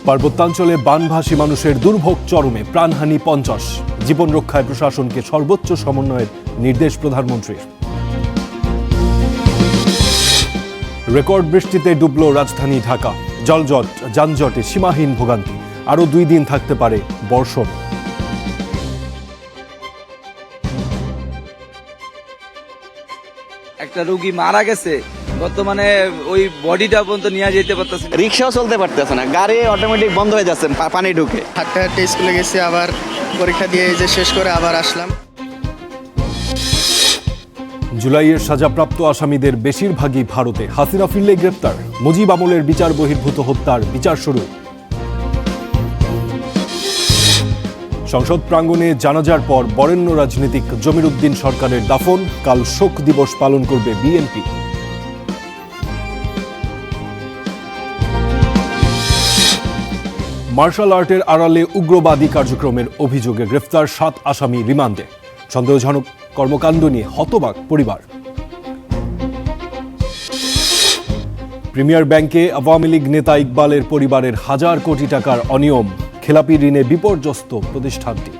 পার্বত্যাঞ্চলে বানভাসী মানুষের দুর্ভোগ চরমে, প্রাণহানি 50। জীবন রক্ষায় প্রশাসনকে সর্বোচ্চ সমন্বয়ের নির্দেশ প্রধানমন্ত্রীর। রেকর্ড বৃষ্টিতে ডুবল রাজধানী ঢাকা। জলজট, যানজটে সীমাহীন ভোগান্তি। আরও 2 দিন থাকতে পারে বর্ষণ। একটা রোগী মারা গেছে, বর্তমানে ওই বডিটা পর্যন্ত নিয়ে যেতে পারতেছে না। রিক্সাও চলতে পারতেছে না, গাড়ি অটোমেটিক বন্ধ হয়ে যাচ্ছে পানি ঢুকে। হাঁটতে হাঁটতে স্কুলে গেছি, আবার পরীক্ষা দিয়ে এই যে শেষ করে আবার আসলাম। জুলাইয়ের সাজাপ্রাপ্ত আসামিদের বেশিরভাগই ভারতে। হাসিনা ফিরলে গ্রেপ্তার। মুজিব আমলের বিচার বহির্ভূত হত্যার বিচার শুরু। সংসদ প্রাঙ্গণে জানাজার পর বরেণ্য রাজনীতিক জমির উদ্দিন সরকারের দাফন। কাল শোক দিবস পালন করবে বিএনপি। মার্শাল আর্টের আড়ালে উগ্রবাদী কার্যক্রমের অভিযোগে গ্রেফতার 7 আসামি রিমান্ডে। সন্দেহজনক কর্মকাণ্ড নিয়ে হতবাক পরিবার। প্রিমিয়ার ব্যাংকে আওয়ামী লীগ নেতা ইকবালের পরিবারের 1000 কোটি টাকার অনিয়ম। খেলাপি ঋণে বিপর্যস্ত প্রতিষ্ঠানটি।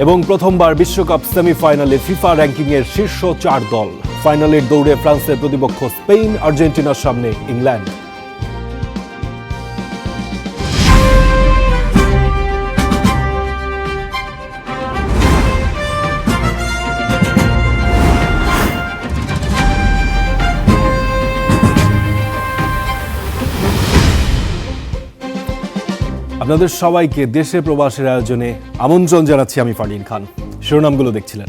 এবং প্রথমবার বিশ্বকাপ সেমিফাইনালে ফিফা র্যাঙ্কিংয়ের শীর্ষ 4 দল। ফাইনালের দৌড়ে ফ্রান্সের প্রতিপক্ষ স্পেন, আর্জেন্টিনার সামনে ইংল্যান্ড। আপনাদের সবাইকে দেশে প্রবাসের আয়োজনে আমন্ত্রণ জানাচ্ছি। আমি ফারদিন খান। শিরোনামগুলো দেখছিলেন।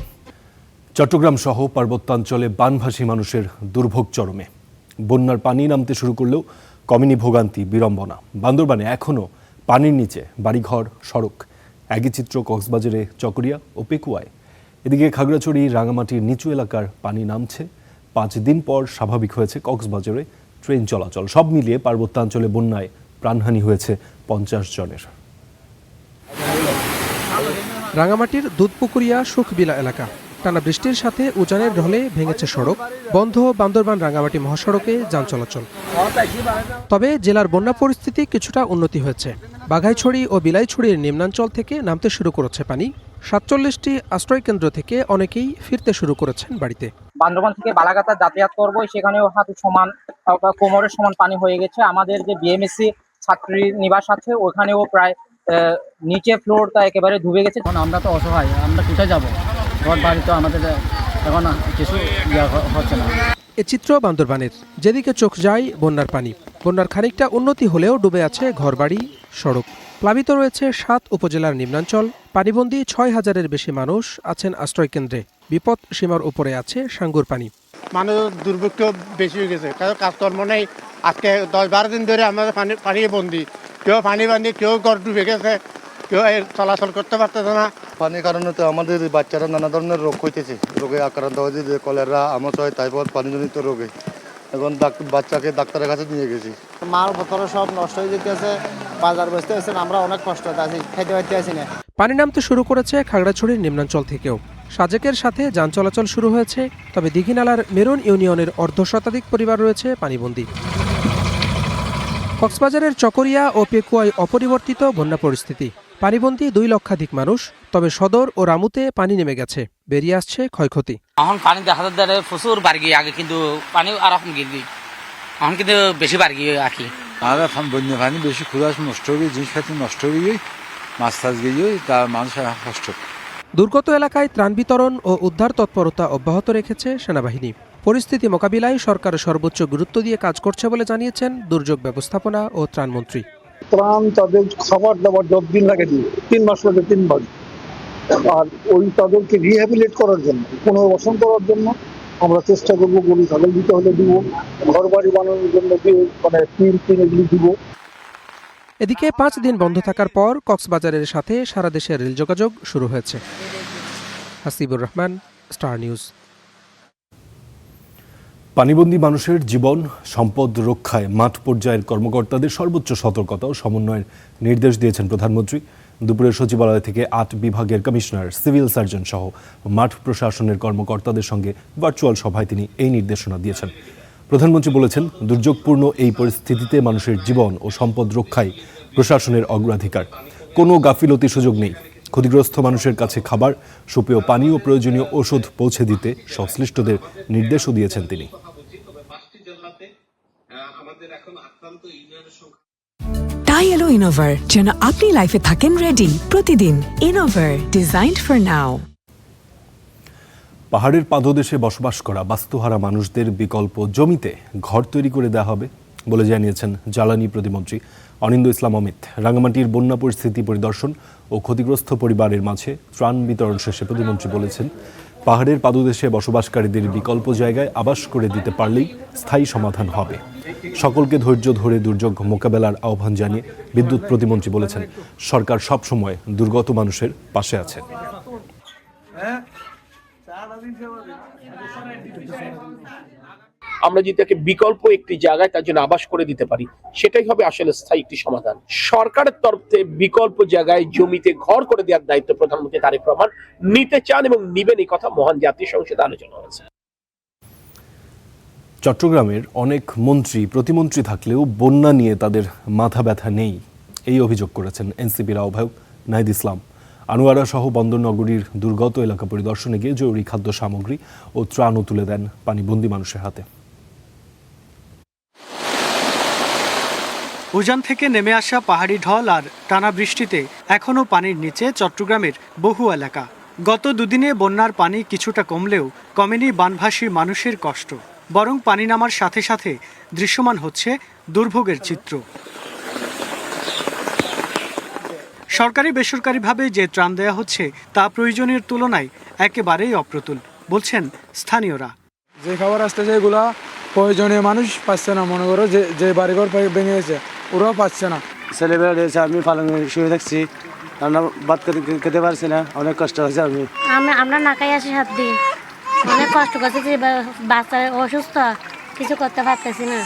চট্টগ্রাম সহ পার্বত্যাঞ্চলে বানভাসী মানুষের দুর্ভোগ চরমে। বন্যার পানি নামতে শুরু করলেও কমেনি ভোগান্তি, বিড়ম্বনা। বান্দরবানে এখনও পানির নিচে বাড়িঘর, সড়ক। একই চিত্র কক্সবাজারে চকরিয়া ও পেকুয়ায়। এদিকে খাগড়াছড়ি, রাঙামাটির নিচু এলাকার পানি নামছে। 5 দিন পর স্বাভাবিক হয়েছে কক্সবাজারে ট্রেন চলাচল। সব মিলিয়ে পার্বত্যাঞ্চলে বন্যায় প্রাণহানি হয়েছে 50 জনের। রাঙামাটির দুধপুকুরিয়া সুখবিলা এলাকা। টানা বৃষ্টির সাথে উজানের ঢলে ভেঙেছে সড়ক। বন্ধ বান্দরবান রাঙামাটি মহাসড়কে যান চলাচল। তবে জেলার বন্যা পরিস্থিতি কিছুটা উন্নতি হয়েছে। বাঘাইছড়ি ও বিলাইছড়ির নিম্নাঞ্চল থেকে নামতে শুরু করেছে পানি। 47টি আশ্রয় কেন্দ্র থেকে অনেকেই ফিরতে শুরু করেছেন বাড়িতে। বান্দরবান থেকে বালাগাতা যাতায়াত করবো, সেখানেও হাঁটু সমান, কোমরের সমান পানি হয়ে গেছে। আমাদের যে বিএমএসসি ছাত্রী নিবাস আছে, ওখানেও প্রায় নিচে ফ্লোরটা একেবারে ডুবে গেছে। এখন আমরা তো অসহায়, আমরা কোথায় যাবো? ঘর বাড়ি তো আমাদের এখন কিছু হচ্ছে না। এ চিত্র বান্দরবানের। যেদিকে চোখ যায় বন্যার পানি। বন্যার খানিকটা উন্নতি হলেও ডুবে আছে ঘরবাড়ি, সড়ক। প্লাবিত রয়েছে 7 উপজেলার নিম্নাঞ্চল। পানিবন্দী 6000-এর বেশি মানুষ আছেন আশ্রয় কেন্দ্রে। বিপদ সীমার উপরে আছে সাঙ্গুর পানি। মানুষ দুর্ভোগ বেশি হয়ে গেছে, কারণ কাজকর্ম নেই। আজকে 10-12 দিন ধরে আমাদের পানি বন্দি। কেউ পানি বান্ধি, কেউ ঘর ডুবে গেছে, কেউ চলাচল করতে পারতেছে না। পানির কারণে তো আমাদের বাচ্চারা নানা ধরনের রোগ হইতেছে। রোগে আক্রান্ত হয়েছে, যে কলেরা, আমসয়, টাইফয়েড, পানিজনিত রোগে। এখন বাচ্চাকে ডাক্তারের কাছে নিয়ে গেছি। মাল পত্র সব নষ্ট হয়ে যেতেছে, বাজার বসতে হয়েছে, আমরা অনেক কষ্ট আছি, খাইতে পারতে আছি না। পানি নামতে শুরু করেছে খাগড়াছড়ির নিম্নাঞ্চল থেকেও। সাজেকের সাথে যান চলাচল শুরু হয়েছে। তবে দীঘিনালার মেরুন ইউনিয়নের 1/2 পরিবার রয়েছে পানিবন্দী। কক্সবাজারের চকরিয়া ও পেকুয়ায় অপরিবর্তিত বন্যা পরিস্থিতি। পানিবন্দী 2 লক্ষাধিক মানুষ। তবে সদর ও রামুতে পানি নেমে গেছে, বেরিয়ে আসছে ক্ষয়ক্ষতি। এখন পানি দেখা যায় প্রচুর বাড়ি গিয়ে, আগে কিন্তু পানি আর এখন গিয়ে এখন কিন্তু বেশি বাড়ি গিয়ে আঁকি। আর এখন বন্যা পানি বেশি খুলে নষ্ট হয়ে গিয়ে, জিনিসপাতি নষ্ট হয়ে গিয়ে, মাছ টাছ গিয়ে, তার মানুষ কষ্ট। দুর্গত এলাকায় ত্রাণ বিতরণ ও উদ্ধার তৎপরতা অব্যাহত রেখেছে সেনাবাহিনী। পরিস্থিতি মোকাবিলায় সরকার সর্বোচ্চ গুরুত্ব দিয়ে কাজ করছে বলে জানিয়েছেন দুর্যোগ ব্যবস্থাপনা ও ত্রাণমন্ত্রী। ত্রাণ, তাদের খাবার দাবার 10 দিন লাগে, 3 মাস লাগে 3 বার। আর ওই তাদেরকে রিহ্যাবিলিট করার জন্য, পুনর্বাসন করার জন্য আমরা চেষ্টা করবো। গরু ছাগল দিতে হলে দিব, ঘর বাড়ি বানানোর জন্য টিন এগুলি দিব। এদিকে 5 দিন বন্ধ থাকার পর কক্সবাজারের সাথে সারা দেশের রেল যোগাযোগ শুরু হয়েছে। Hasibur Rahman, Star News. পানিবন্দী মানুষের জীবন সম্পদ রক্ষায় মাঠ পর্যায়ের কর্মকর্তাদের সর্বোচ্চ সতর্কতা ও সমন্বয়ের নির্দেশ দিয়েছেন প্রধানমন্ত্রী। দুপুরে সচিবালয় থেকে 8 বিভাগের কমিশনার, সিভিল সার্জন সহ মাঠ প্রশাসনের কর্মকর্তাদের সঙ্গে ভার্চুয়াল সভায় তিনি এই নির্দেশনা দিয়েছেন। প্রধানমন্ত্রী বলেছেন, দুর্যোগপূর্ণ এই পরিস্থিতিতে মানুষের জীবন ও সম্পদ রক্ষায় প্রশাসনের অগ্রাধিকার। কোনো গাফিলতির সুযোগ নেই। ক্ষতিগ্রস্ত মানুষের কাছে খাবার, সুপেয় পানি ও প্রয়োজনীয় ওষুধ পৌঁছে দিতে সংশ্লিষ্টদের নির্দেশও দিয়েছেন তিনি। তাই এলো ইনোভার, যেন আপনি লাইফে থাকেন রেডি প্রতিদিন। Innova, designed for now. পাহাড়ের পাদদেশে বসবাস করা বাস্তুহারা মানুষদের বিকল্প জমিতে ঘর তৈরি করে দেওয়া হবে বলে জানিয়েছেন জ্বালানি প্রতিমন্ত্রী অনিন্দ ইসলাম অমিত। রাঙ্গামাটির বন্যা পরিস্থিতি পরিদর্শন ও ক্ষতিগ্রস্ত পরিবারের মাঝে ত্রাণ বিতরণ শেষে প্রতিমন্ত্রী বলেছেন, পাহাড়ের পাদদেশে বসবাসকারীদের বিকল্প জায়গায় আবাস করে দিতে পারলেই স্থায়ী সমাধান হবে। সকলকে ধৈর্য ধরে দুর্যোগ মোকাবেলার আহ্বান জানিয়ে বিদ্যুৎ প্রতিমন্ত্রী বলেছেন, সরকার সবসময় দুর্গত মানুষের পাশে আছে। আমরা যদি তাকে বিকল্প একটি জায়গায় তার জন্য আবাস করে দিতে পারি, সেটাই হবে আসলে স্থায়ী একটি সমাধান। সরকারের তরফ থেকে বিকল্প জায়গায় জমিতে ঘর করে দেওয়ার দায়িত্ব প্রধানমন্ত্রী তারেক রহমান নিতে চান এবং নিবেন, এই কথা মহান জাতীয় সংসদে আলোচনা হয়েছে। চট্টগ্রামের অনেক মন্ত্রী প্রতিমন্ত্রী থাকলেও বন্যা নিয়ে তাদের মাথা ব্যথা নেই, এই অভিযোগ করেছেন এনসিপির আহ্বায়ক নাহিদ ইসলাম। আনোয়ারা সহ বন্দরনগরীর দুর্গত এলাকা পরিদর্শনে গিয়ে জরুরি খাদ্য সামগ্রী ও ত্রাণও তুলে দেন পানিবন্দী মানুষের হাতে। উজান থেকে নেমে আসা পাহাড়ি ঢল আর টানা বৃষ্টিতে এখনও পানির নিচে চট্টগ্রামের বহু এলাকা। গত দুদিনে বন্যার পানি কিছুটা কমলেও কমেনি বানভাসী মানুষের কষ্ট, বরং পানি নামার সাথে সাথে দৃশ্যমান হচ্ছে দুর্ভোগের চিত্র। সরকারি বেসরকারিভাবে যে ত্রাণ দেওয়া হচ্ছে তা প্রয়োজনের তুলনায় একেবারেই অপ্রতুল বলছেন স্থানীয়রা। যে খাবার আসতেছে এগুলা প্রয়োজনীয় মানুষ পাচ্ছে না। মনে করো যে বাড়িঘর ভেঙে গেছে ওরাও পাচ্ছে না। ছেলেবেলা রয়েছে, আমি পালং শুয়ে থাকছি, রান্না ভাত খেতে পারছি না, অনেক কষ্ট হয়েছে। আমরা না খাই আসি 7 দিন, অনেক কষ্ট করছি, বাচ্চা অসুস্থ, কিছু করতে পারতেছি না।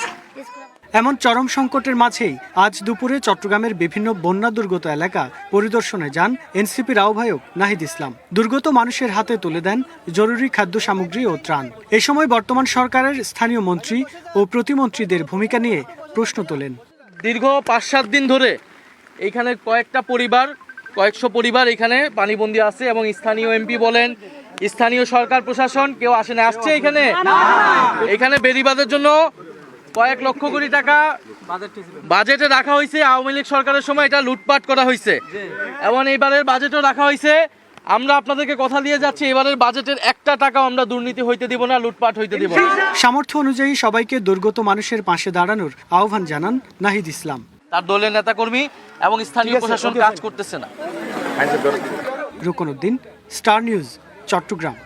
এমন চরম সংকটের মাঝেই আজ দুপুরে চট্টগ্রামের বিভিন্ন বন্যা দুর্গত এলাকা পরিদর্শনে যান এনসিপির আহ্বায়ক নাহিদ ইসলাম। দুর্গত মানুষের হাতে তুলে দেন জরুরি খাদ্য সামগ্রী ও ত্রাণ। এ সময় বর্তমান সরকারের স্থানীয় মন্ত্রী ও প্রতিমন্ত্রীদের ভূমিকা নিয়ে প্রশ্ন তোলেন। দীর্ঘ 5-7 দিন ধরে এইখানে কয়েকশো পরিবার এখানে পানিবন্দী আছে এবং স্থানীয় এমপি বলেন, স্থানীয় সরকার প্রশাসন কেউ আসে না। আসছে এখানে বেড়িবাঁধের জন্য কয়েক লক্ষ কোটি টাকা বাজেটে রাখা হয়েছে। আওয়ামী লীগ সরকারের সময় এটা লুটপাট করা হয়েছে এবং এইবারের বাজেটও রাখা হয়েছে। আমরা আপনাদেরকে কথা দিয়ে যাচ্ছি, এবারের বাজেটের একটা টাকাও আমরা দুর্নীতি হইতে দিব না, লুটপাট হইতে দিব না। সামর্থ্য অনুযায়ী সবাইকে দুর্গত মানুষের পাশে দাঁড়ানোর আহ্বান জানান নাহিদ ইসলাম। তার দলের নেতাকর্মী এবং স্থানীয় প্রশাসন কাজ করতেছে না। রুকনউদ্দিন, স্টার নিউজ, চট্টগ্রাম।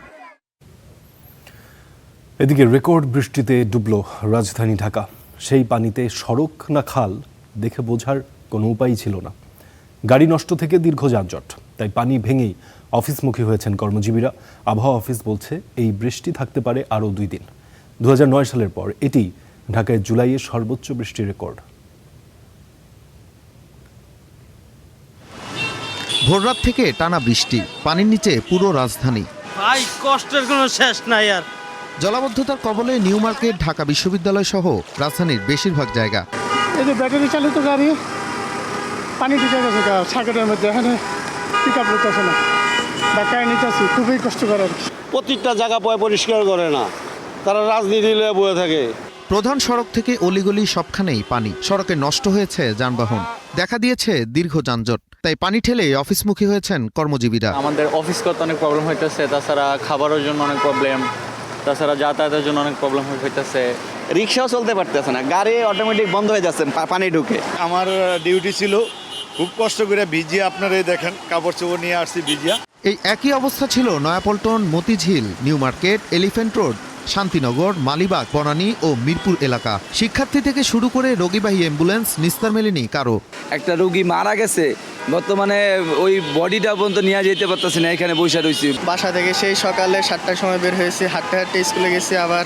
এদিকে রেকর্ড বৃষ্টিতে ডুবল রাজধানী ঢাকা। সেই পানিতে সড়ক না খাল দেখে বোঝার কোনো উপায়ই ছিল না। গাড়ি নষ্ট থেকে দীর্ঘ যানজট, তাই পানি ভেঙেই অফিসমুখী হয়েছেন কর্মজীবীরা। আবহাওয়া অফিস বলছে এই বৃষ্টি থাকতে পারে আরও 2 দিন। 2009 সালের পর এটি ঢাকায় জুলাইয়ের সর্বোচ্চ বৃষ্টির রেকর্ড। ভোররাত থেকে টানা বৃষ্টি, পানির নিচে পুরো রাজধানী। ভাই কষ্টের কোনো শেষ নাই আর। জলাবদ্ধতার কবলে নিউ মার্কেট, ঢাকা বিশ্ববিদ্যালয় সহ রাজধানীর বেশিরভাগ জায়গা। এই যে ব্যাটারি চালিত গাড়ি পানি ঢুকে গেছে সাগরের মধ্যে, এখানে পিক আপ করতেছে না, ঢাকায় নিতেছি, খুবই কষ্টকর। প্রত্যেকটা জায়গা পরিষ্কার করে না, তারা রাজনীতি নিয়ে বয়ে থাকে। প্রধান সড়ক থেকে অলিগলি সবখানেই পানি, সড়কে নষ্ট হয়েছে যানবাহন, দেখা দিয়েছে দীর্ঘ যানজট। তাই পানি ঠেলে অফিসমুখী হয়েছেন কর্মজীবীরা। আমাদের অফিস করতে অনেক প্রবলেম হইতেছে, তাছাড়া খাবারের জন্য অনেক প্রবলেম, তাছাড়া যাতায়াতের জন্য অনেক প্রবলেম হইতেছে। রিক্সাও চলতে পারতেছে না, গাড়ি অটোমেটিক বন্ধ হয়ে যাচ্ছে পানি ঢুকে। আমার ডিউটি ছিল, খুব কষ্ট করে ভিজিয়ে, আপনারা দেখেন কাপড় চোপড় নিয়ে আসছি ভিজিয়া। এই একই অবস্থা ছিল Nayapaltan, Motijheel, New Market, Elephant Road, Shantinagar, Malibagh, Banani ও মিরপুর এলাকা। শিক্ষার্থী থেকে শুরু করে রোগীবাহী অ্যাম্বুলেন্স নিস্তার মেলেনি কারো। একটা রোগী মারা গেছে, বর্তমানে ওই বডিটা পর্যন্ত নিয়ে যেতে পারতেছি না, এখানে বসে রয়েছি। বাসা থেকে সেই সকালে 7টার সময় বের হয়েছি, হাঁটতে হাঁটতে স্কুলে গেছি, আবার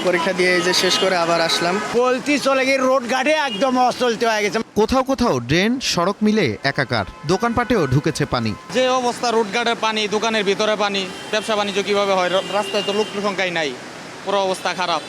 পরীক্ষা দিয়ে এই যে শেষ করে আবার আসলাম। বলতি চলে গিয়ে রোড ঘাটে একদম অচলতে হয়ে গেছে। কোথাও কোথাও ড্রেন, সড়ক মিলে একাকার। দোকানপাটেও ঢুকেছে পানি। যে অবস্থা, রোডঘাটের পানি, দোকানের ভিতরে পানি, ব্যবসা বাণিজ্য কিভাবে হয়? রাস্তায় তো লোক সংখ্যাই নাই, পুরো অবস্থা খারাপ।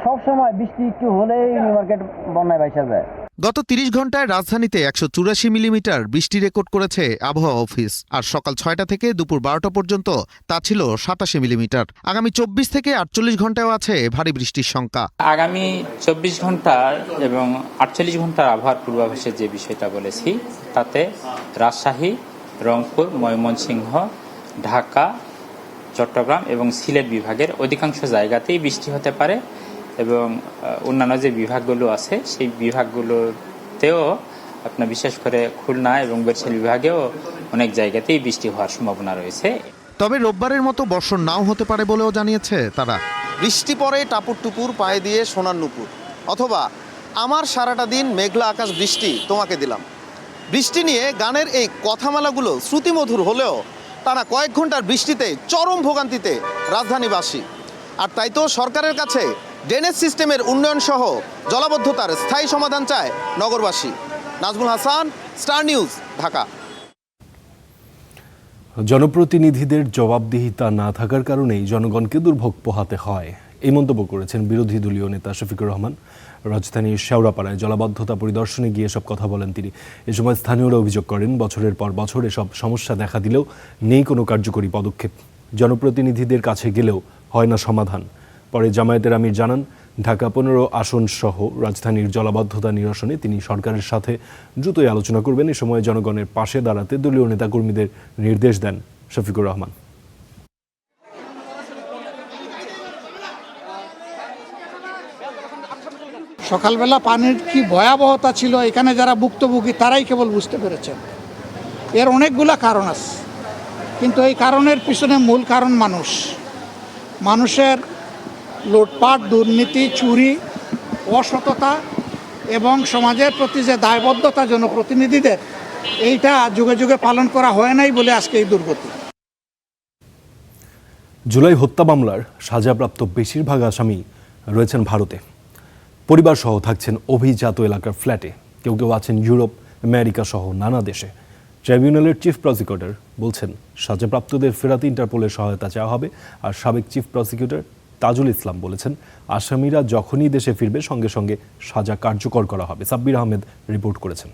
সব সময় বৃষ্টি একটু হলেই নিউ মার্কেট বন্যায় ভাসা যায়। গত 30 ঘন্টায় রাজধানীতে 184 মিলিমিটার বৃষ্টি রেকর্ড করেছে আবহাওয়া অফিস। আর সকাল 6টা থেকে দুপুর 12টা পর্যন্ত তা ছিল 87 মিলিমিটার। আগামী 24 থেকে 48 ঘন্টায়ও আছে ভারী বৃষ্টির শঙ্কা। আগামী 24 ঘন্টার এবং 48 ঘন্টার আবহাওয়ার পূর্বাভাসে যে বিষয়টা বলেছি, তাতে রাজশাহী, রংপুর, ময়মনসিংহ, ঢাকা, চট্টগ্রাম এবং সিলেট বিভাগের অধিকাংশ জায়গাতেই বৃষ্টি হতে পারে এবং অন্যান্য যে বিভাগগুলো আছে সেই বিভাগগুলোতেও আপনার বিশেষ করে খুলনা এবং বরিশাল বিভাগেও অনেক জায়গাতেই বৃষ্টি হওয়ার সম্ভাবনা রয়েছে। তবে রোববারের মতো বর্ষণ নাও হতে পারে বলেও জানিয়েছে তারা। বৃষ্টি পরে টাপুর টুপুর পায়ে দিয়ে সোনার নুপুর, অথবা আমার সারাটা দিন মেঘলা আকাশ বৃষ্টি তোমাকে দিলাম। বৃষ্টি নিয়ে গানের এই কথামালাগুলো শ্রুতিমধুর হলেও টানা কয়েক ঘন্টার বৃষ্টিতে চরম ভোগান্তিতে রাজধানীবাসী। আর তাই তো সরকারের কাছে ড্রেনেজ সিস্টেমের উন্নয়ন সহ জলাবদ্ধতার স্থায়ী সমাধান চায় নগরবাসী। Nazmul Hasan, star news, Dhaka. জনপ্রতিনিধিদের জবাবদিহিতা না থাকার কারণেই জনগণকে দুর্ভোগ পোহাতে হয়, এই মন্তব্য করেছেন বিরোধী দলীয় নেতা শফিকুর রহমান। রাজধানীর শেওড়াপাড়ায় জলাবদ্ধতা পরিদর্শনে গিয়ে সব কথা বলেন তিনি। এ সময় স্থানীয়রা অভিযোগ করেন, বছরের পর বছর এসব সমস্যা দেখা দিলেও নেই কোনো কার্যকরী পদক্ষেপ। জনপ্রতিনিধিদের কাছে গেলেও হয় না সমাধান। পরে জামায়াতের আমির জানান, ঢাকা 15 আসন সহ রাজধানীর জলাবদ্ধতা নিরসনে তিনি সরকারের সাথে দ্রুতই আলোচনা করবেন। এ সময় জনগণের পাশে দাঁড়াতে দলীয় নেতাকর্মীদের নির্দেশ দেন শফিকুর রহমান। সকালবেলা পানির কি ভয়াবহতা ছিল এখানে যারা ভুক্তভোগী তারাই কেবল বুঝতে পেরেছেন। এর অনেকগুলা কারণ আছে, কিন্তু এই কারণের পিছনে মূল কারণ মানুষের লুটপাট, দুর্নীতি, চুরি, অসততা এবং সমাজের প্রতি যে দায়বদ্ধতা জনপ্রতিনিধিদের, এইটা যুগে যুগে পালন করা হয় নাই বলে আজকে এই দুর্গতি। জুলাই হত্যা মামলার সাজাপ্রাপ্ত বেশিরভাগ আসামি রয়েছেন ভারতে। পরিবার সহ থাকছেন অভিজাত এলাকার ফ্ল্যাটে। কেউ কেউ আছেন ইউরোপ, আমেরিকা সহ নানা দেশে। ট্রাইব্যুনালের চিফ প্রসিকিউটর বলছেন, সাজাপ্রাপ্তদের ফেরাতে ইন্টারপোলের সহায়তা চাওয়া হবে। আর সাবেক চিফ প্রসিকিউটর তাজুল ইসলাম বলেছেন, আসামিরা যখনই দেশে ফিরবে সঙ্গে সঙ্গে সাজা কার্যকর করা হবে। সাব্বির আহমেদ রিপোর্ট করেছেন।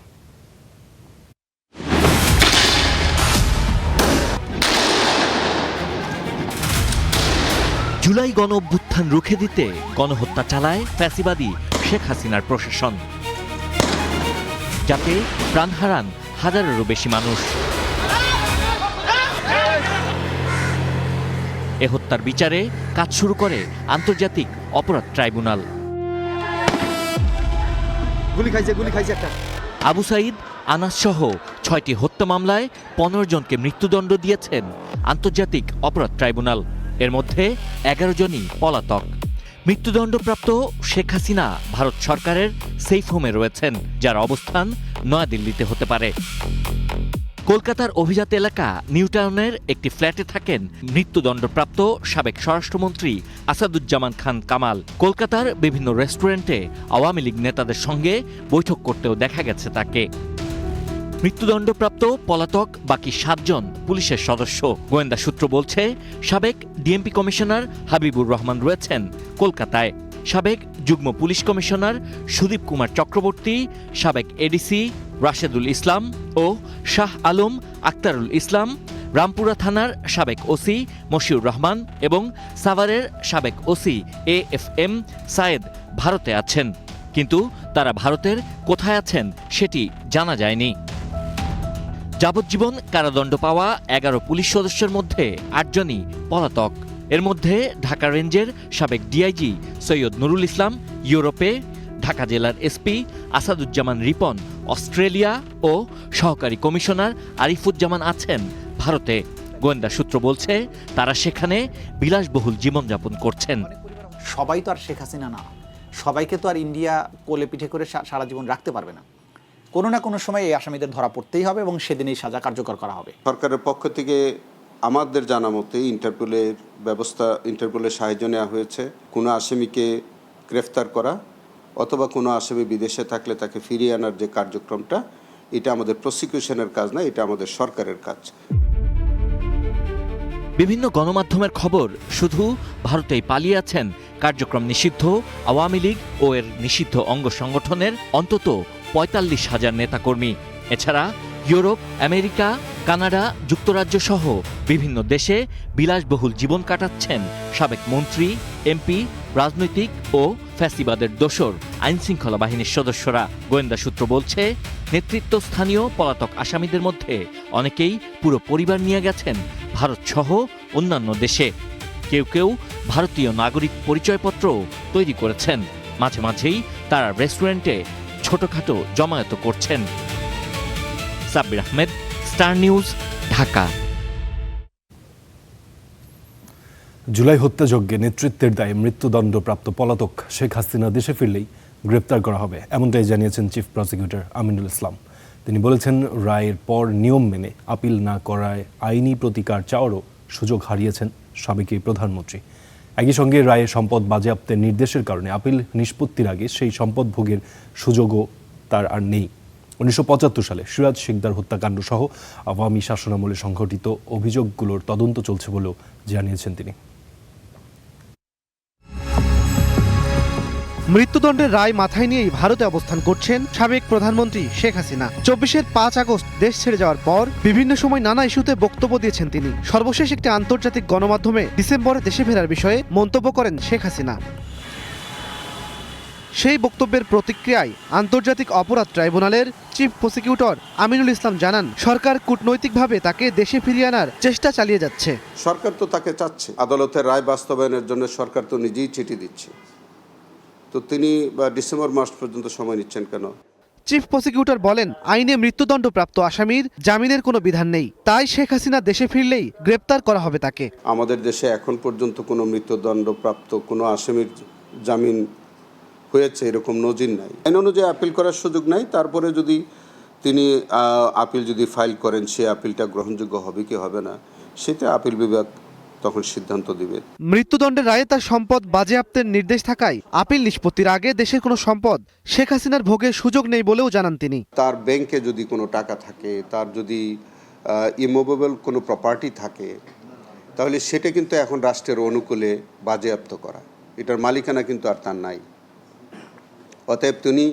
জুলাই গণ অভ্যুত্থান রুখে দিতে গণহত্যা চালায় ফ্যাসিবাদী শেখ হাসিনার প্রশাসন, যাতে প্রাণ হারান হাজারেরও বেশি মানুষ। এ হত্যার বিচারে কাজ শুরু করে আন্তর্জাতিক অপরাধ ট্রাইব্যুনাল। আবু সাইদ, আনাস সহ 6টি হত্যা মামলায় 15 জনকে মৃত্যুদণ্ড দিয়েছেন আন্তর্জাতিক অপরাধ ট্রাইব্যুনাল। এর মধ্যে 11 জনই পলাতক। মৃত্যুদণ্ডপ্রাপ্ত শেখ হাসিনা ভারত সরকারের সেফ হোমে রয়েছেন, যার অবস্থান নয়াদিল্লিতে হতে পারে। কলকাতার অভিজাত এলাকা নিউটাউনের একটি ফ্ল্যাটে থাকেন মৃত্যুদণ্ডপ্রাপ্ত সাবেক স্বরাষ্ট্রমন্ত্রী আসাদুজ্জামান খান কামাল। কলকাতার বিভিন্ন রেস্টুরেন্টে আওয়ামী লীগ নেতাদের সঙ্গে বৈঠক করতেও দেখা গেছে তাকে। মৃত্যুদণ্ডপ্রাপ্ত পলাতক বাকি 7 জন পুলিশের সদস্য। গোয়েন্দা সূত্র বলছে, সাবেক ডিএমপি কমিশনার হাবিবুর রহমান রয়েছেন কলকাতায়। সাবেক যুগ্ম পুলিশ কমিশনার সুদীপ কুমার চক্রবর্তী, সাবেক এডিসি রাশেদুল ইসলাম ও শাহ আলম আক্তারুল ইসলাম, রামপুরা থানার সাবেক ওসি মশিউর রহমান এবং সাভারের সাবেক ওসি AFM সায়েদ ভারতে আছেন, কিন্তু তারা ভারতের কোথায় আছেন সেটি জানা যায়নি। যাবজ্জীবন কারাদণ্ড পাওয়া 11 পুলিশ সদস্যের মধ্যে 8 জনই পলাতক। এর মধ্যে ঢাকা রেঞ্জের সাবেক ডিআইজি সৈয়দ নুরুল ইসলাম ইউরোপে, ঢাকা জেলার এসপি আসাদুজ্জামান রিপন অস্ট্রেলিয়া ও সহকারী কমিশনার আরিফুজ্জামান আছেন ভারতে। গোয়েন্দা সূত্র বলছে, তারা সেখানে বিলাসবহুল জীবনযাপন করছেন। সবাই তো আর শেখ হাসিনা না, সবাইকে তো আর ইন্ডিয়া কোলে পিঠে করে সারা জীবন রাখতে পারবে না। কোনো না কোনো সময় এই আসামিদের ধরা পড়তেই হবে এবং সেদিনই সাজা কার্যকর করা হবে। সরকারের পক্ষ থেকে আমাদের জানা মতে ইন্টারপোলের সাহায্য নেওয়া হয়েছে। কোনো আসামিকে গ্রেফতার করা অথবা কোনো আসামি বিদেশে থাকলে তাকে ফিরিয়ে আনার যে কার্যক্রমটা, এটা আমাদের প্রসিকিউশনের কাজ না, এটা আমাদের সরকারের কাজ। বিভিন্ন গণমাধ্যমের খবর শুধু ভারতেই পালিয়ে আছেন কার্যক্রম নিষিদ্ধ আওয়ামী লীগ ও এর নিষিদ্ধ অঙ্গ সংগঠনের অন্তত ৪৫,০০০ নেতাকর্মী। এছাড়া ইউরোপ, আমেরিকা, কানাডা, যুক্তরাজ্য সহ বিভিন্ন দেশে বিলাসবহুল জীবন কাটাচ্ছেন সাবেক মন্ত্রী, এমপি, রাজনৈতিক ও ফ্যাসিবাদের দোসর আইনশৃঙ্খলা বাহিনীর সদস্যরা। গোয়েন্দা সূত্র বলছে, নেতৃত্বস্থানীয় পলাতক আসামিদের মধ্যে অনেকেই পুরো পরিবার নিয়ে গেছেন ভারত সহ অন্যান্য দেশে। কেউ কেউ ভারতীয় নাগরিক পরিচয়পত্র তৈরি করেছেন। মাঝে মাঝেই তারা রেস্টুরেন্টে ছোটখাটো জমায়েত করছেন। Sabbir Ahmed, star news, Dhaka. July হত্যাযজ্ঞে নেতৃত্বের দায়ে মৃত্যুদণ্ডপ্রাপ্ত পলাতক শেখ হাসিনা দেশে ফিরলেই গ্রেপ্তার করা হবে, এমনটাই জানিয়েছেন চিফ প্রসিকিউটর আমিনুল ইসলাম। তিনি বলেছেন, রায়ের পর নিয়ম মেনে আপিল না করায় আইনি প্রতিকার চাওয়ারও সুযোগ হারিয়েছেন সাবেক এই প্রধানমন্ত্রী। একই সঙ্গে রায়ে সম্পদ বাজেয়াপ্তের নির্দেশের কারণে আপিল নিষ্পত্তির আগে সেই সম্পদ ভোগের সুযোগও তার আর নেই। 1975 সালে সিরাজ শিকদার হত্যাকাণ্ড সহ আওয়ামী শাসনামলে সংঘটিত অভিযোগগুলোর তদন্ত চলছে বলেও জানিয়েছেন তিনি। মৃত্যুদণ্ডের রায় মাথায় নিয়েই ভারতে অবস্থান করছেন সাবেক প্রধানমন্ত্রী শেখ হাসিনা। 24-এর 5 আগস্ট দেশ ছেড়ে যাওয়ার পর বিভিন্ন সময় নানা ইস্যুতে বক্তব্য দিয়েছেন তিনি। সর্বশেষ একটি আন্তর্জাতিক গণমাধ্যমে ডিসেম্বরে দেশে ফেরার বিষয়ে মন্তব্য করেন শেখ হাসিনা। সেই বক্তব্যের প্রতিক্রিয়ায় আন্তর্জাতিক অপরাধ ট্রাইব্যুনালের চিফ প্রসিকিউটর আমিনুল ইসলাম জানান, সরকার কূটনৈতিকভাবে তাকে দেশে ফিরিয়ে আনার চেষ্টা চালিয়ে যাচ্ছে। সরকার তো তাকে চাচ্ছে, আদালতের রায় বাস্তবায়নের জন্য সরকার তো নিজেই চিঠি দিচ্ছে, তো তিনি ডিসেম্বর মাস পর্যন্ত সময় নিচ্ছেন কেন? চিফ প্রসিকিউটর বলেন, আইনে মৃত্যুদণ্ডপ্রাপ্ত আসামির জামিনের কোনো বিধান নেই, তাই শেখ হাসিনা দেশে ফিরলেই গ্রেপ্তার করা হবে তাকে। আমাদের দেশে এখন পর্যন্ত কোনো মৃত্যুদণ্ডপ্রাপ্ত কোনো আসামির জামিন হয়েছে এরকম নজির নাই। আইন অনুযায়ী আপিল করার সুযোগ নাই। তারপরে যদি তিনি আপিল যদি ফাইল করেন, সে আপিলটা গ্রহণযোগ্য হবে কি হবে না, সেটা আপিল বিভাগ তখন সিদ্ধান্ত দিবে। মৃত্যুদণ্ডের রায়ে তার সম্পদ বাজেয়াপ্তের নির্দেশ থাকায় আপিল নিষ্পত্তির আগে দেশের কোনো সম্পদ শেখ হাসিনার ভোগের সুযোগ নেই বলেও জানান তিনি। তার ব্যাংকে যদি কোনো টাকা থাকে, তার যদি ইমুভেবল কোনো প্রপার্টি থাকে, তাহলে সেটা কিন্তু এখন রাষ্ট্রের অনুকূলে বাজেয়াপ্ত করা, এটার মালিকানা কিন্তু আর তার নাই। অতএব তিনি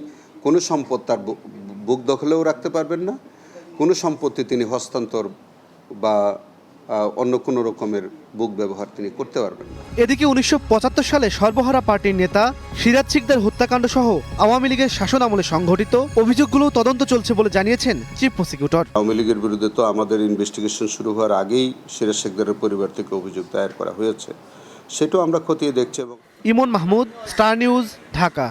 কোনো সম্পদ তার বুক দখলেও রাখতে পারবেন না, কোনো সম্পত্তি তিনি হস্তান্তর বা অন্য কোনো রকমের বুক ব্যবহার তিনি করতে পারবেন না। এদিকে 1975 সালে সর্বহারা পার্টির নেতা সিরাজ শিকদার হত্যাকাণ্ড সহ আওয়ামী লীগের শাসন আমলে সংঘটিত অভিযোগগুলো তদন্ত চলছে বলে জানিয়েছেন চিফ প্রসিকিউটর। আওয়ামী লীগের বিরুদ্ধে তো আমাদের ইনভেস্টিগেশন শুরু হওয়ার আগেই সিরাজ শিকদারের পরিবার থেকে অভিযোগ দায়ের করা হয়েছে, সেটাও আমরা খতিয়ে দেখছি। এবং ইমন মাহমুদ, স্টার নিউজ, ঢাকা।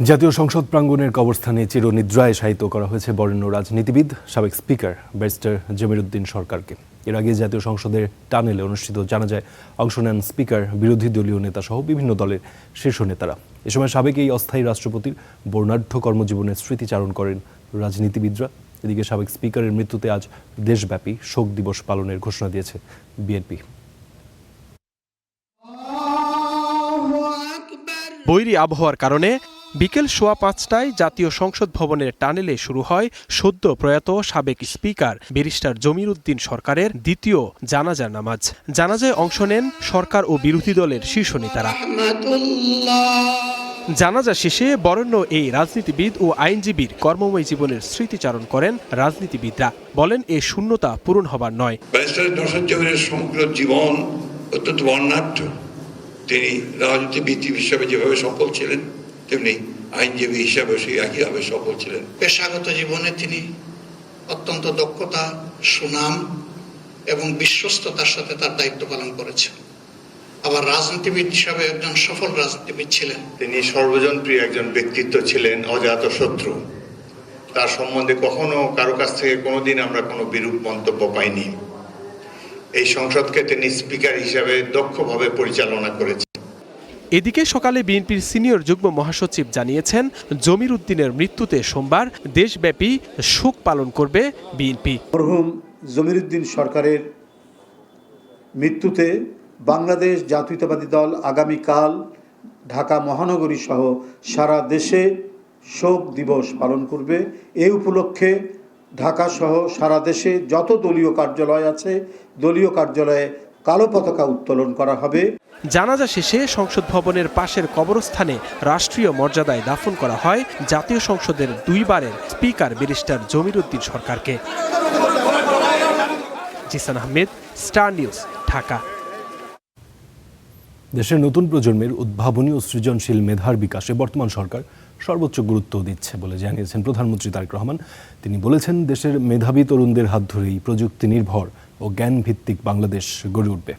জাতীয় সংসদ প্রাঙ্গণের কবরস্থানে চিরনিদ্রায় শায়িত করা হয়েছে বরেণ্য রাজনীতিবিদ সাবেক স্পিকার ব্যারিস্টার জমিরুদ্দিন সরকারকে। এর আগে জাতীয় সংসদের টানেলে অনুষ্ঠিত জানাজায় অংশ নেন স্পিকার, বিরোধী দলীয় নেতা সহ বিভিন্ন দলের শীর্ষ নেতারা। এ সময় সাবেক এই অস্থায়ী রাষ্ট্রপতির বর্ণাঢ্য কর্মজীবনের স্মৃতিচারণ করেন রাজনীতিবিদরা। এদিকে সাবেক স্পিকারের মৃত্যুতে আজ দেশব্যাপী শোক দিবস পালনের ঘোষণা দিয়েছে বিএনপি। বৈরী আবহাওয়ার কারণে বিকেল 5:15টায় জাতীয় সংসদ ভবনের টানেলে শুরু হয় সদ্য প্রয়াত সাবেক স্পিকার ব্যারিস্টার জমিরুদ্দিন সরকারের দ্বিতীয় জানাজার নামাজ। জানাজায় অংশ নেন সরকার ও বিরোধী দলের শীর্ষ নেতারা। জানাজা শেষে বরেণ্য এই রাজনীতিবিদ ও আইনজীবীর কর্মময় জীবনের স্মৃতিচারণ করেন রাজনীতিবিদরা। বলেন, এ শূন্যতা পূরণ হবার নয়। ব্যারিস্টার সমগ্র জীবন অত্যন্ত বর্ণাঢ্য। তিনি রাজনীতিবিদ হিসেবে যেভাবে সফল ছিলেন, তেমনি আইনজীবী হিসাবে সেই একইভাবে সফল ছিলেন। পেশাগত জীবনে তিনি অত্যন্ত দক্ষতা, সুনাম এবং বিশ্বস্ততার সাথে তার দায়িত্ব পালন করেছেন। আবার রাজনীতিবিদ হিসাবে একজন সফল রাজনীতিবিদ ছিলেন। তিনি সর্বজনপ্রিয় একজন ব্যক্তিত্ব ছিলেন, অজাত শত্রু। তার সম্বন্ধে কখনো কারো কাছ থেকে কোনোদিন আমরা কোনো বিরূপ মন্তব্য পাইনি। এই সংসদকে তিনি স্পিকার হিসাবে দক্ষভাবে পরিচালনা করেছেন। এদিকে সকালে বিএনপির সিনিয়র যুগ্ম মহাসচিব জানিয়েছেন, জমিরুদ্দিনের মৃত্যুতে সোমবার দেশব্যাপী শোক পালন করবে বিএনপি। মরহুম জমিরুদ্দিন সরকারের মৃত্যুতে বাংলাদেশ জাতীয়তাবাদী দল আগামীকাল ঢাকা মহানগরী সহ সারা দেশে শোক দিবস পালন করবে। এই উপলক্ষে ঢাকা সহ সারা দেশে যত দলীয় কার্যালয় আছে দলীয় কার্যালয়ে কালো পতাকা উত্তোলন করা হবে। জানাজা শেষে সংসদ ভবনের পাশের কবরস্থানে রাষ্ট্রীয় মর্যাদায় দাফন করা হয় জাতীয় সংসদের 2 বারের স্পিকার ব্যারিস্টার জমির উদ্দিন সরকারকে। Zisan Ahmed, star news, Dhaka. দেশের নতুন প্রজন্মের উদ্ভাবনী ও সৃজনশীল মেধার বিকাশে বর্তমান সরকার সর্বোচ্চ গুরুত্ব দিচ্ছে বলে জানিয়েছেন প্রধানমন্ত্রী তারেক রহমান। তিনি বলেছেন, দেশের মেধাবী তরুণদের হাত ধরেই প্রযুক্তি নির্ভর ও জ্ঞান ভিত্তিক বাংলাদেশ গড়ে উঠবে।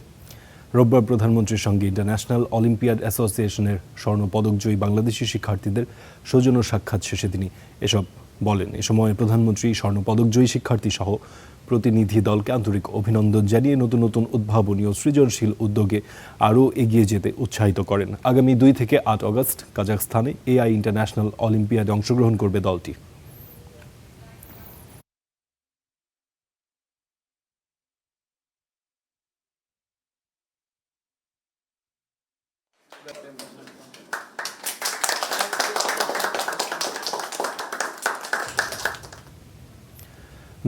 রোববার প্রধানমন্ত্রীর সঙ্গে ইন্টারন্যাশনাল অলিম্পিয়াড অ্যাসোসিয়েশনের স্বর্ণপদকজয়ী বাংলাদেশি শিক্ষার্থীদের সৌজন্য সাক্ষাৎ শেষে তিনি এসব বলেন। এ সময় প্রধানমন্ত্রী স্বর্ণপদকজয়ী শিক্ষার্থী সহ প্রতিনিধি দলকে আন্তরিক অভিনন্দন জানিয়ে নতুন নতুন উদ্ভাবনী ও সৃজনশীল উদ্যোগে আরও এগিয়ে যেতে উৎসাহিত করেন। আগামী 2 থেকে 8 অগস্ট কাজাখস্তানে AI ইন্টারন্যাশনাল অলিম্পিয়াডে অংশগ্রহণ করবে দলটি।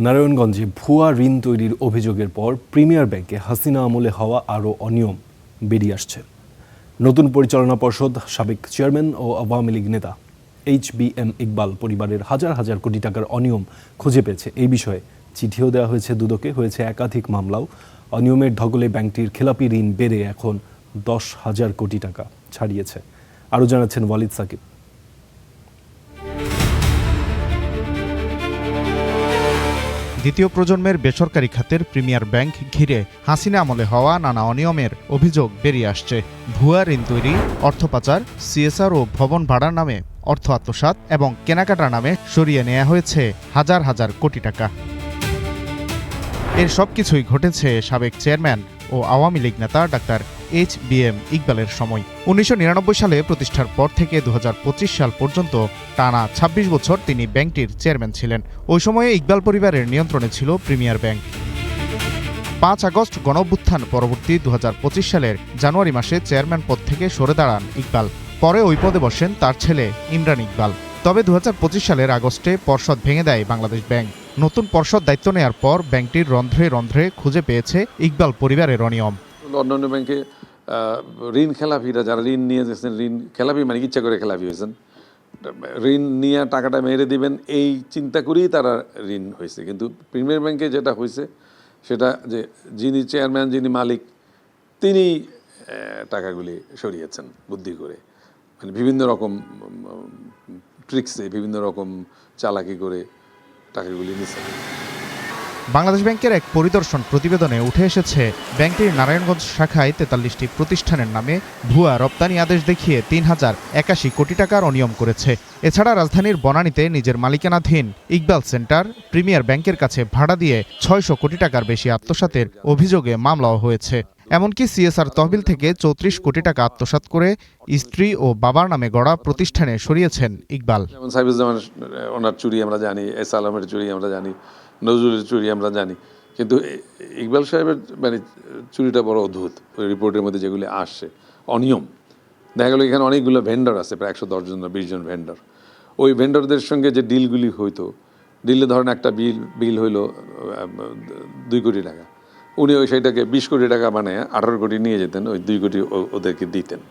নারায়ণগঞ্জে ভুয়া ঋণ তৈরির অভিযোগের পর প্রিমিয়ার ব্যাংকে হাসিনা আমলে হওয়া আরও অনিয়ম বেরিয়ে আসছে। নতুন পরিচালনা পর্ষদ সাবেক চেয়ারম্যান ও আওয়ামী লীগ নেতা HBM ইকবাল পরিবারের হাজার হাজার কোটি টাকার অনিয়ম খুঁজে পেয়েছে। এই বিষয়ে চিঠিও দেওয়া হয়েছে দুদকে, হয়েছে একাধিক মামলাও। অনিয়মের ধকলে ব্যাংকটির খেলাপি ঋণ বেড়ে এখন 10,000 কোটি টাকা ছাড়িয়েছে। আরও জানাচ্ছেন ওয়ালিদ সাকিব। দ্বিতীয় প্রজন্মের বেসরকারি খাতের প্রিমিয়ার ব্যাংক ঘিরে হাসিনা আমলে হওয়া নানা অনিয়মের অভিযোগ বেরিয়ে আসছে। ভুয়া ঋণ তৈরি, অর্থ পাচার, CSR ও ভবন ভাড়ার নামে অর্থ আত্মসাৎ এবং কেনাকাটার নামে সরিয়ে নেওয়া হয়েছে হাজার হাজার কোটি টাকা। এর সবকিছুই ঘটেছে সাবেক চেয়ারম্যান ও আওয়ামী লীগ নেতা ডাক্তার HBM ইকবালের সময়। 1999 সালে প্রতিষ্ঠার পর থেকে 2025 সাল পর্যন্ত টানা 26 বছর তিনি ব্যাংকটির চেয়ারম্যান ছিলেন। ওই সময়ে ইকবাল পরিবারের নিয়ন্ত্রণে ছিল প্রিমিয়ার ব্যাংক। 5 আগস্ট গণঅভ্যুত্থান পরবর্তী 2025 সালের জানুয়ারি মাসে চেয়ারম্যান পদ থেকে সরে দাঁড়ান ইকবাল। পরে ওই পদে বসেন তার ছেলে ইমরান ইকবাল। তবে 2025 সালের আগস্টে পর্ষদ ভেঙে দেয় বাংলাদেশ ব্যাংক। নতুন পর্ষদ দায়িত্ব নেওয়ার পর ব্যাংকটির রন্ধ্রে রন্ধ্রে খুঁজে পেয়েছে ইকবাল পরিবারের অনিয়ম। অন্যান্য ব্যাংকে ঋণ খেলাপিরা যারা ঋণ নিয়ে যাচ্ছেন, ঋণ খেলাপি মানে ইচ্ছা করে খেলাপি হয়েছেন, ঋণ নিয়ে টাকাটা মেরে দিবেন এই চিন্তা করেই তারা ঋণ হয়েছে। কিন্তু প্রিমিয়ার ব্যাংকে যেটা হয়েছে সেটা যে যিনি চেয়ারম্যান, যিনি মালিক, তিনি টাকাগুলি সরিয়েছেন বুদ্ধি করে, মানে বিভিন্ন রকম ট্রিক্সে, বিভিন্ন রকম চালাকি করে টাকাগুলি নিচ্ছেন। বাংলাদেশ ব্যাংকের এক পরিদর্শন প্রতিবেদনে উঠে এসেছে, ব্যাংকটির নারায়ণগঞ্জ শাখায় 43টি প্রতিষ্ঠানের নামে ভুয়া রপ্তানি আদেশ দেখিয়ে 3081 কোটি টাকার অনিয়ম করেছে। এছাড়া রাজধানীর বনানীতে নিজের মালিকানাধীন ইকবাল সেন্টার প্রিমিয়ার ব্যাংকের কাছে ভাড়া দিয়ে 600 কোটি টাকার বেশি আত্মসাতের অভিযোগে মামলাও হয়েছে। এমনকি CSR তহবিল থেকে 34 কোটি টাকা আত্মসাৎ করে স্ত্রী ও বাবার নামে গড়া প্রতিষ্ঠানে সরিয়েছেন ইকবাল। যেমন সাইফুজ্জামান ওনার চুরি আমরা জানি, এস আলমের চুরি আমরা জানি, নজরুলের চুরি আমরা জানি, কিন্তু ইকবাল সাহেবের মানে চুরিটা বড় অদ্ভুত। ওই রিপোর্টের মধ্যে যেগুলি আসছে অনিয়ম, দেখা গেল এখানে অনেকগুলো ভেন্ডর আছে, প্রায় 110 জন 20 জন ভেন্ডর। ওই ভেন্ডরদের সঙ্গে যে ডিলগুলি হইতো, ডিলে ধরেন একটা বিল হইলো 2 কোটি টাকা, উনি ওই সেইটাকে 20 কোটি টাকা বানায় 18 কোটি নিয়ে যেতেন, ওই 2 কোটি ওদেরকে দিতেন।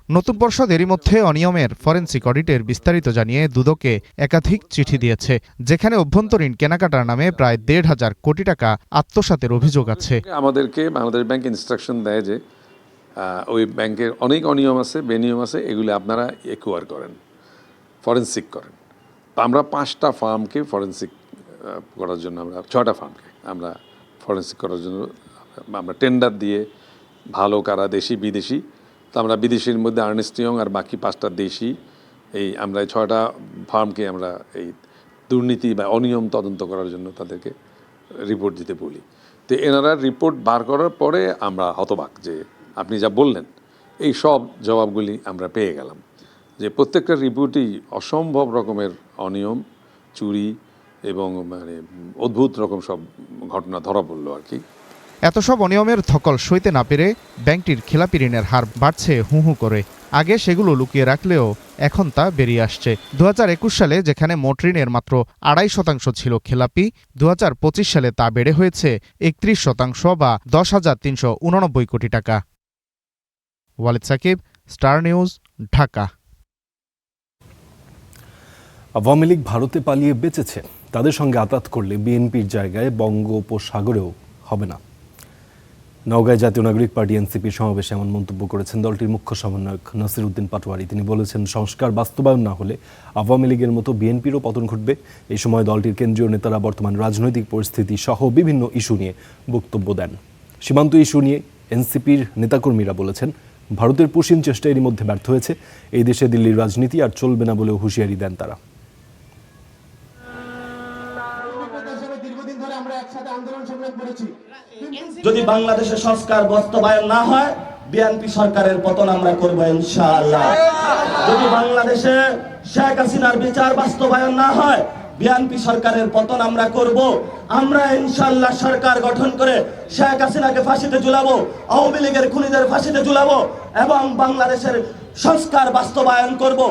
নতুন পর্ষদ এরই মধ্যে অনিয়মের ফরেনসিক অডিটের বিস্তারিত জানিয়ে দুদকে একাধিক চিঠি দিয়েছে, যেখানে অভ্যন্তরীণ কেনাকাটার নামে প্রায় 1.5 কোটি টাকা আত্মসাতের অভিযোগ আছে। আমাদেরকে বাংলাদেশ ব্যাংক ইনস্ট্রাকশন দেয় যে ওই ব্যাংকের অনেক অনিয়ম আছে, বেনিয়ম আছে, এগুলি আপনারা একুয়ার করেন, ফরেনসিক করেন। আমরা 5টা ফার্মকে ফরেনসিক করার জন্য, আমরা 6টা ফার্মকে আমরা ফরেনসিক করার জন্য আমরা টেন্ডার দিয়ে, ভালো কারা দেশি বিদেশি, তো আমরা বিদেশির মধ্যে আর্নেস্ট ইয়ং আর বাকি 5টা দেশি, এই আমরা 6টা ফার্মকে আমরা এই দুর্নীতি বা অনিয়ম তদন্ত করার জন্য তাদেরকে রিপোর্ট দিতে বলি। তো এনারা রিপোর্ট বার করার পরে আমরা হতবাক যে আপনি যা বললেন এই সব জবাবগুলি আমরা পেয়ে গেলাম, যে প্রত্যেকটা রিপোর্টই অসম্ভব রকমের অনিয়ম, চুরি এবং মানে অদ্ভুত রকম সব ঘটনা ধরা পড়লো আর কি। এত সব অনিয়মের ধকল সইতে না পেরে ব্যাংকটির খেলাপি ঋণের হার বাড়ছে হু হু করে। আগে সেগুলো লুকিয়ে রাখলেও এখন তা বেরিয়ে আসছে। 2021 সালে যেখানে মোট ঋণের মাত্র 2.5% ছিল খেলাপি, 2025 সালে তা বেড়ে হয়েছে 31% বা 10,389 কোটি টাকা। Walid Sakib, Star news, Dhaka. Awami League ভারতে পালিয়ে বেঁচেছে, তাদের সঙ্গে আতাত করলে বিএনপির জায়গায় বঙ্গোপসাগরেও হবে না। নওগাঁয় জাতীয় নাগরিক পার্টি এনসিপির সমাবেশে এমন মন্তব্য করেছেন দলটির মুখ্য সমন্বয়ক নাসির উদ্দিন পাটোয়ারি। তিনি বলেছেন, সংস্কার বাস্তবায়ন না হলে আওয়ামী লীগের মতো বিএনপিরও পতন ঘটবে। এই সময় দলটির কেন্দ্রীয় নেতারা বর্তমান রাজনৈতিক পরিস্থিতি সহ বিভিন্ন ইস্যু নিয়ে বক্তব্য দেন। সীমান্ত ইস্যু নিয়ে এনসিপির নেতাকর্মীরা বলেছেন, ভারতের পুশিন চেষ্টা এরই মধ্যে ব্যর্থ হয়েছে। এই দেশে দিল্লির রাজনীতি আর চলবে না বলেও হুঁশিয়ারি দেন তারা। যদি বাংলাদেশের সংস্কার বাস্তবায়ন না হয়, বিএনপি সরকারের পতন আমরা করব ইনশাআল্লাহ। যদি বাংলাদেশে শেখ হাসিনার বিচার বাস্তবায়ন না হয়, বিএনপি সরকারের পতন আমরা করব। আমরা ইনশাআল্লাহ সরকার গঠন করে শেখ হাসিনাকে ফাঁসিতে ঝুলাবো, আওয়ামী লীগের খুনিদের ফাঁসিতে ঝুলাবো এবং বাংলাদেশের সংস্কার বাস্তবায়ন করব।